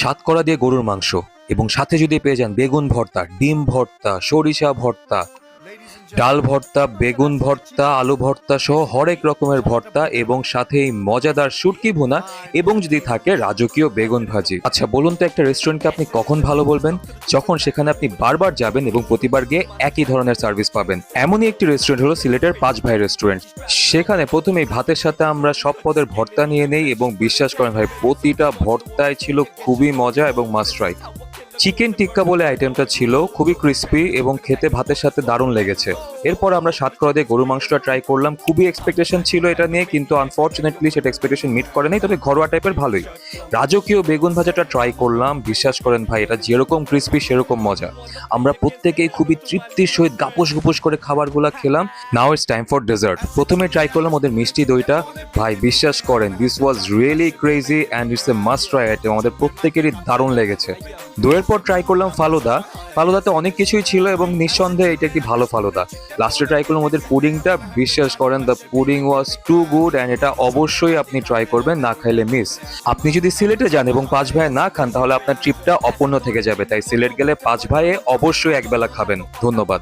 সাতকরা দিয়ে গরুর মাংস এবং সাথে যদি পেয়ে যান বেগুন ভর্তা, ডিম ভর্তা, সরিষা ভর্তা, ডাল ভর্তা, বেগুন ভর্তা, আলু ভর্তা সহ হরেক রকমের ভর্তা এবং সাথে এই মজাদার শুটকি ভুনা এবং যদি থাকে রাজকীয় বেগুন ভাজি। আচ্ছা বলুন তো, একটা রেস্টুরেন্টকে আপনি কখন ভালো বলবেন? যখন সেখানে আপনি বারবার যাবেন এবং প্রতিবার গিয়ে একই ধরনের সার্ভিস পাবেন। এমনই একটি রেস্টুরেন্ট হলো সিলেটের পাঁচ ভাই রেস্টুরেন্ট। সেখানে প্রথমেই ভাতের সাথে আমরা সব পদের ভর্তা নিয়ে নেই এবং বিশ্বাস করেন ভাই, প্রতিটা ভর্তায় ছিল খুবই মজা এবং মাস্ট ট্রাই। চিকেন টিক্কা বলে আইটেমটা ছিল, খুবই ক্রিস্পি এবং খেতে ভাতের সাথে দারুণ লেগেছে। এরপর আমরা সাতকরা দিয়ে গরু মাংসটা ট্রাই করলাম, খুবই এক্সপেকটেশন ছিল এটা নিয়ে, কিন্তু আনফর্চুনেটলি সেটা এক্সপেকটেশন মিট করে নাই, তবে ঘরোয়া টাইপের ভালোই। রাজকীয় বেগুন ভাজাটা ট্রাই করলাম, বিশ্বাস করেন ভাই এটা যেরকম ক্রিস্পি সেরকম মজা। আমরা প্রত্যেকেই খুবই তৃপ্তির সহিত গাপুস গুপুস করে খাবারগুলো খেলাম। Now it's time for dessert. প্রথমে ট্রাই করলাম ওদের মিষ্টি দইটা। ভাই বিশ্বাস করেন this was really crazy and it's a must try item, আমাদের প্রত্যেকেরই দারুণ লেগেছে। দইয়ের পর ট্রাই করলাম ফালুদা। ফালুদাতে অনেক কিছুই ছিল এবং নিঃসন্দেহে এটা একটি ভালো ফালুদা। লাস্টে ট্রাই করলাম ওদের পুডিংটা, বিশ্বাস করেন the pudding was too good অ্যান্ড এটা অবশ্যই আপনি ট্রাই করবেন, না খাইলে মিস। আপনি যদি সিলেটে যান এবং পাঁচ ভাইয়ে না খান তাহলে আপনার ট্রিপটা অপূর্ণ থেকে যাবে, তাই সিলেট গেলে পাঁচ ভাইয়ে অবশ্যই একবেলা খাবেন। ধন্যবাদ।